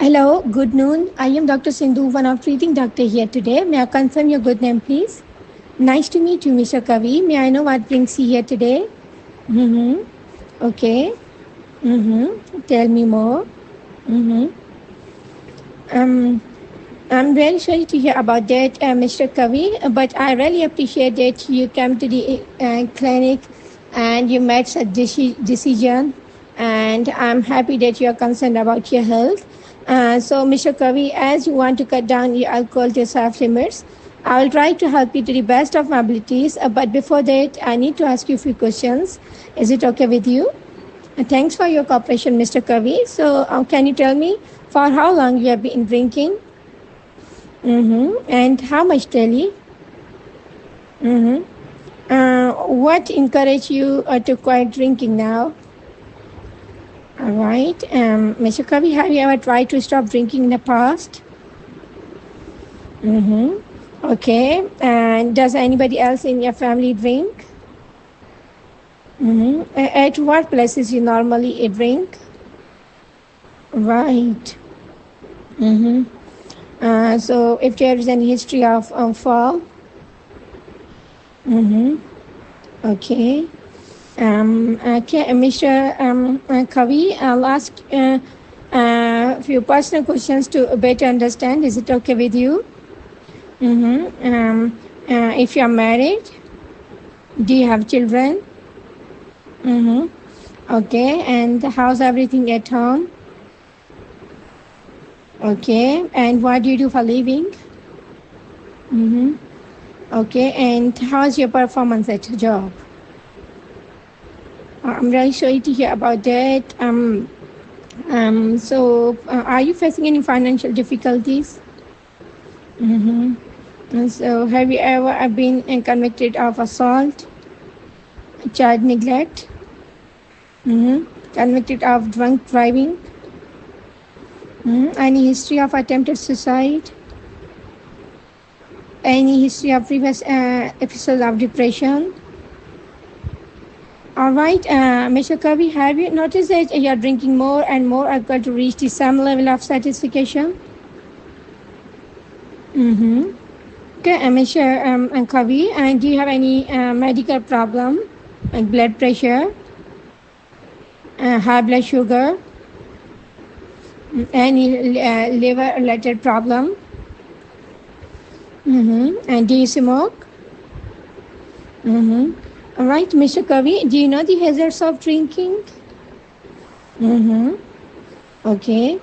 Hello, good noon. I am Dr. Sindhu, one of treating doctor here today. May I confirm your good name, please? Nice to meet you, Mr. Kavi. May I know what brings you here today? Mm-hmm. Okay. Mm-hmm. Tell me more. Mm-hmm. Um, I'm very sorry to hear about that, Mr. Kavi, but I really appreciate that you came to the clinic and you made such decision, and I'm happy that you are concerned about your health. So, Mr. Kavi, as you want to cut down your alcohol to safe limits, I will try to help you to the best of my abilities. But before that, I need to ask you a few questions. Is it okay with you? Thanks for your cooperation, Mr. Kavi. So, can you tell me for how long you have been drinking? Mm-hmm. And how much daily? Mm-hmm. What encouraged you to quit drinking now? All right. Mr. Kavi, have you ever tried to stop drinking in the past? Mm-hmm. Okay. And does anybody else in your family drink? Mm-hmm. At what places you normally drink? Right. Mm-hmm. So if there is any history of fall? Mm-hmm. Okay. Okay, Mr. Kavi, I'll ask a few personal questions to better understand. Is it okay with you? Mm-hmm. If you're married, do you have children? Mm-hmm. Okay, and how's everything at home? Okay, and what do you do for living? Mm-hmm. Okay, and how's your performance at your job? I'm really sorry to hear about that. So, are you facing any financial difficulties? Mm-hmm. And so, have you ever been convicted of assault, child neglect? Mm-hmm. Convicted of drunk driving? Mm-hmm. Any history of attempted suicide? Any history of previous episodes of depression? All right, Mr. Kavi, have you noticed that you are drinking more and more alcohol to reach the same level of satisfaction? Mm-hmm. Okay, Mr. Kavi, do you have any medical problem, like blood pressure, high blood sugar, any liver-related problem? Mm-hmm. And do you smoke? Mm-hmm. All right, Mr. Kavi, do you know the hazards of drinking? Mm-hmm. Okay.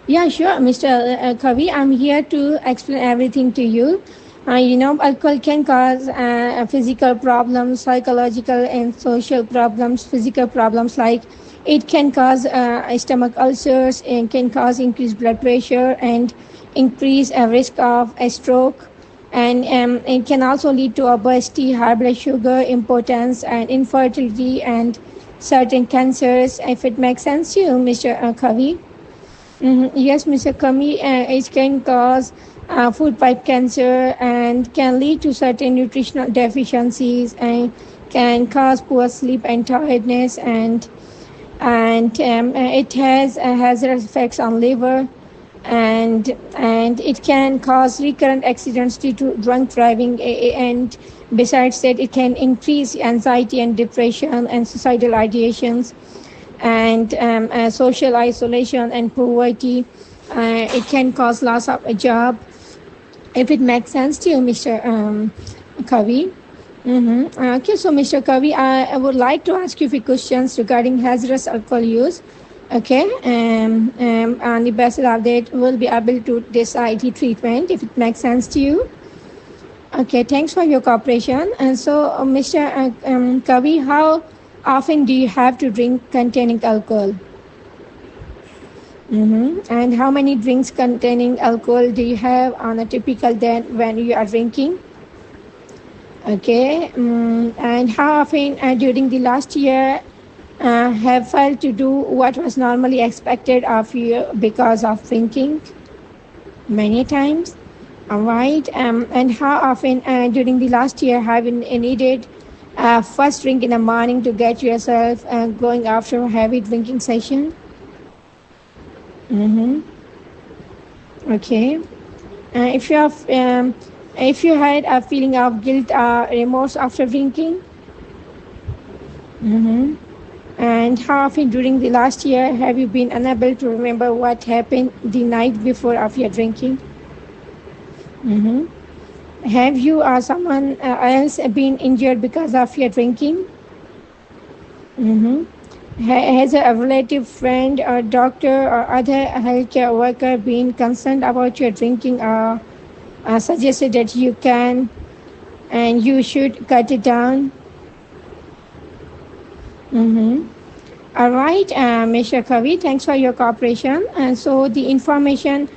Yeah, sure, Mr. Kavi. I'm here to explain everything to you. Alcohol can cause physical problems, psychological and social problems. Physical problems like it can cause stomach ulcers and can cause increased blood pressure and increase risk of a stroke. And it can also lead to obesity, high blood sugar, impotence, and infertility, and certain cancers. If it makes sense to you, Mr. Kavi. Mm-hmm. Yes, Mr. Kami, it can cause food pipe cancer and can lead to certain nutritional deficiencies and can cause poor sleep and tiredness, and it has hazardous effects on liver, and it can cause recurrent accidents due to drunk driving, and besides that it can increase anxiety and depression and suicidal ideations and social isolation and poverty. It can cause loss of a job. If it makes sense to you, Mr. Kavi. Mm-hmm. Okay, so Mr. Kavi, I would like to ask you a few questions regarding hazardous alcohol use. Okay, on the basis of that, we'll be able to decide the treatment if it makes sense to you. Okay, thanks for your cooperation. And so, Mr. Kavi, how often do you have to drink containing alcohol? Mm-hmm. And how many drinks containing alcohol do you have on a typical day when you are drinking? Okay, and how often during the last year have failed to do what was normally expected of you because of drinking? Many times. All right, and how often during the last year have you needed first drink in the morning to get yourself going after a heavy drinking session? Mm-hmm. Okay. If you had a feeling of guilt or remorse after drinking, mm-hmm. And how often during the last year have you been unable to remember what happened the night before of your drinking? Mm-hmm. Have you or someone else been injured because of your drinking? Mm-hmm. Has a relative, friend, or doctor, or other healthcare worker been concerned about your drinking or suggested that you can and you should cut it down? Mm-hmm. All right, Mr. Kavi, thanks for your cooperation. And so the information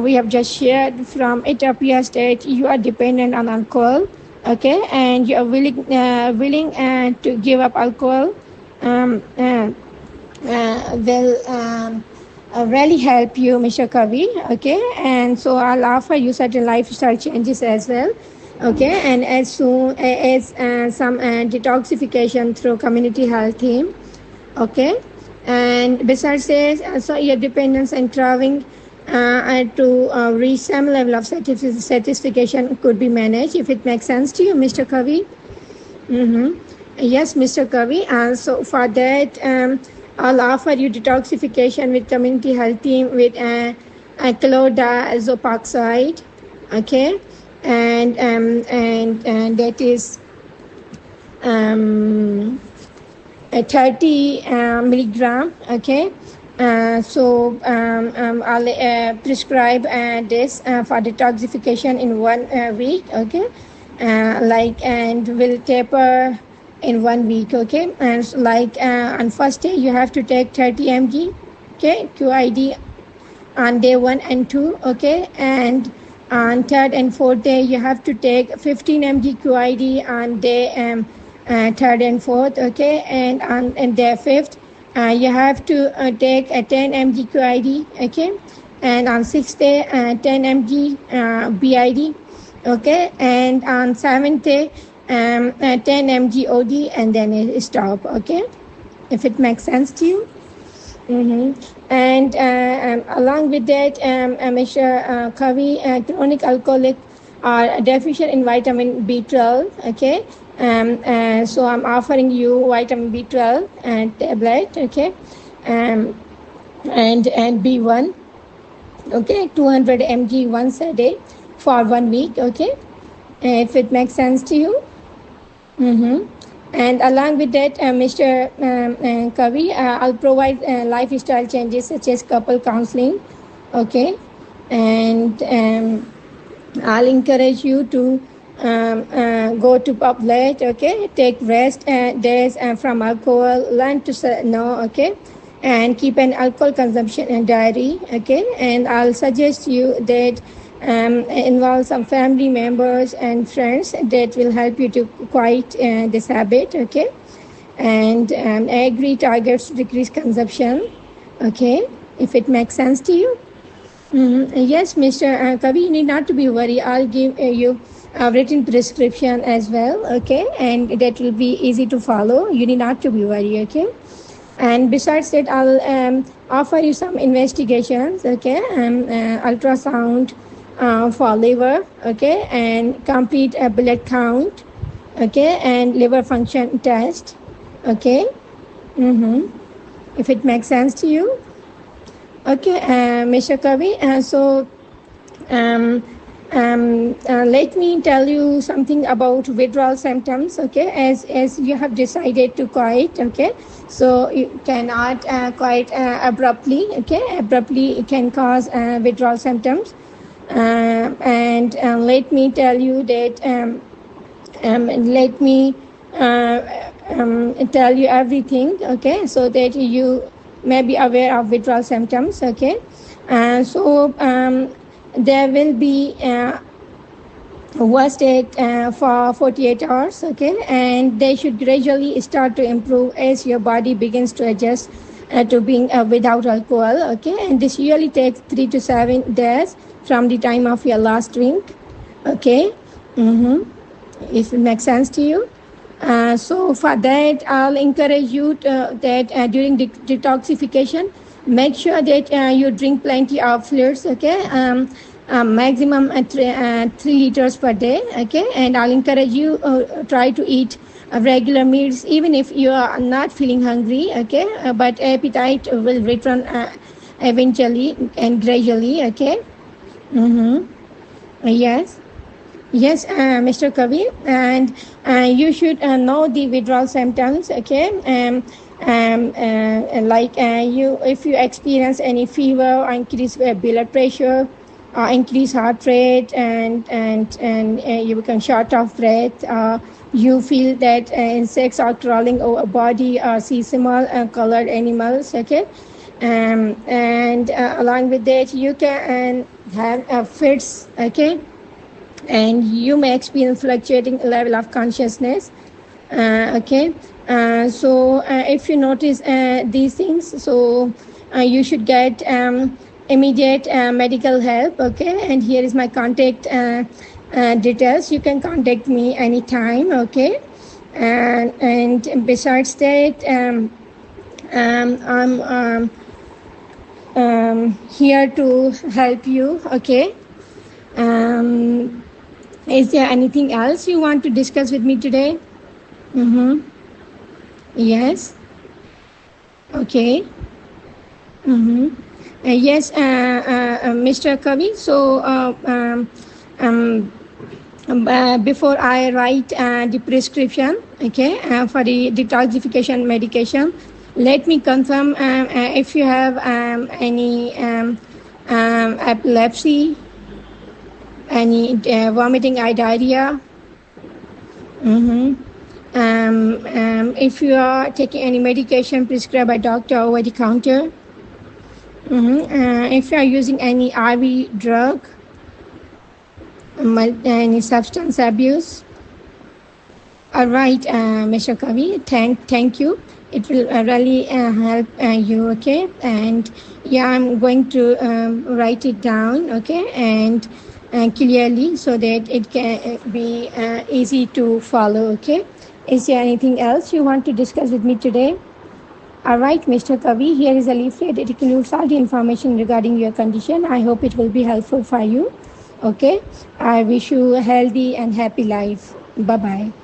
we have just shared from it appears that you are dependent on alcohol, okay, and you are willing to give up alcohol. Um, uh, will really help you, Mr. Kavi. Okay, and so I'll offer you certain lifestyle changes as well. Okay, and as soon as some detoxification through community health team. Okay, and besides this, so your dependence and traveling to reach some level of satisfaction could be managed if it makes sense to you, Mr. Kavi. Mm-hmm. Yes, Mr. Kavi. So for that, I'll offer you detoxification with community health team with chlordiazopoxide. Okay, and that is um, 30 milligram. Okay. I'll prescribe this for detoxification in 1 week. Okay, and will taper in 1 week. Okay, and on first day you have to take 30 mg. Okay, QID on day 1 and 2. Okay, and on third and fourth day you have to take 15 mg QID on day third and fourth. Okay, and on day fifth you have to take a 10 mg QID. Okay, and on sixth day 10 mg BID. Okay, and on seventh day 10 mg OD, and then it stop. Okay, if it makes sense to you. Mm-hmm. And along with that, Mr. Kavi, chronic alcoholic are deficient in vitamin B12. Okay, so I'm offering you vitamin B12 and tablet. Okay, and B1. Okay, 200 mg once a day for 1 week. Okay, if it makes sense to you. Mm-hmm. And along with that, Mr. Kavi, I'll provide lifestyle changes such as couple counseling. Okay, and I'll encourage you to go to pub late. Okay, take rest days from alcohol. Learn to say no. Okay, and keep an alcohol consumption diary. Okay, and I'll suggest you that involve some family members and friends that will help you to quit this habit. Okay, and agree targets to decrease consumption. Okay, if it makes sense to you. Mm-hmm. Yes, Mr. Kavi, you need not to be worried. I'll give you a written prescription as well. Okay, and that will be easy to follow. You need not to be worried. Okay. And besides that, I'll offer you some investigations. Okay, ultrasound for liver. Okay, and complete a blood count. Okay, and liver function test. Okay. Mm-hmm. If it makes sense to you. Okay, Mr. Kavi. Let me tell you something about withdrawal symptoms. Okay, as you have decided to quit. Okay, so you cannot quit abruptly. Okay, abruptly it can cause withdrawal symptoms. And let me tell you that. Let me tell you everything. Okay, so that you may be aware of withdrawal symptoms. Okay, there will be worst state for 48 hours. Okay, and they should gradually start to improve as your body begins to adjust to being without alcohol. Okay, and this usually takes 3 to 7 days from the time of your last drink. Okay. Mm-hmm. If it makes sense to you. So for that, I'll encourage you that during detoxification, Make sure that you drink plenty of fluids, okay? Maximum 3 liters per day, okay? And I'll encourage you try to eat regular meals even if you are not feeling hungry, okay? But appetite will return eventually and gradually, okay? Mm-hmm. Yes. Yes, Mr. Kavi, and you should know the withdrawal symptoms. Okay, like you, if you experience any fever, or increased blood pressure, increased heart rate, and you become short of breath. You feel that insects are crawling over body, or see small colored animals. Okay, and along with that, you can have fits. Okay, and you may experience fluctuating level of consciousness. Okay, so if you notice these things, so you should get immediate medical help. Okay, and here is my contact details. You can contact me anytime. Okay, and besides that, I'm here to help you. Okay. Is there anything else you want to discuss with me today? Mm-hmm. Yes. Okay. Mm-hmm. Yes, Mr. Kavi. So, before I write the prescription, okay, for the detoxification medication, let me confirm if you have any epilepsy, any vomiting, eye, diarrhea. Mm-hmm. If you are taking any medication prescribed by doctor over the counter. Mm-hmm. If you are using any IV drug, any substance abuse. All right, Mr. Kavi, thank you. It will really help you, okay? And yeah, I'm going to write it down, okay? And clearly so that it can be easy to follow, okay? Is there anything else you want to discuss with me today? All right, Mr. Kavi, here is a leaflet. It includes all the information regarding your condition. I hope it will be helpful for you, okay? I wish you a healthy and happy life. Bye-bye.